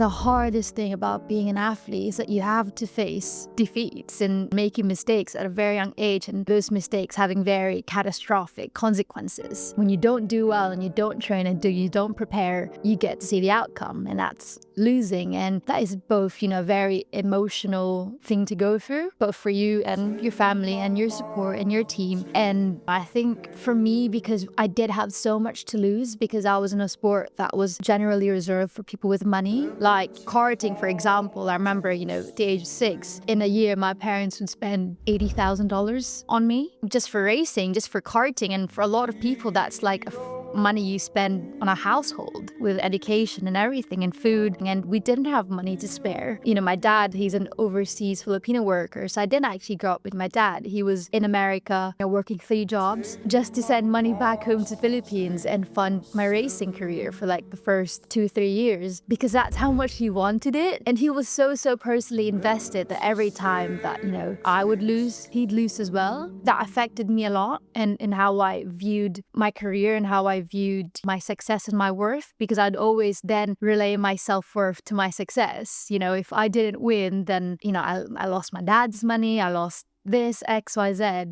the hardest thing about being an athlete is that you have to face defeats and making mistakes at a very young age, and those mistakes having very catastrophic consequences. When you don't do well and you don't train and you don't prepare, you get to see the outcome, and that's losing. And that is both, a very emotional thing to go through, both for you and your family and your support and your team. And I think for me, because I did have so much to lose, because I was in a sport that was generally reserved for people with money, like karting, for example. I remember, at the age of 6, in a year, my parents would spend $80,000 on me just for racing, just for karting. And for a lot of people, that's like money you spend on a household with education and everything and food. And we didn't have money to spare. My dad, he's an overseas Filipino worker, so I didn't actually grow up with my dad. He was in America, working 3 jobs just to send money back home to Philippines and fund my racing career for like the first 2-3 years, because that's how much he wanted it. And he was so personally invested that every time that, I would lose, he'd lose as well. That affected me a lot, and in how I viewed my career and how I viewed my success and my worth, because I'd always then relay my self-worth to my success. If I didn't win, then, I lost my dad's money, I lost this, X, Y, Z.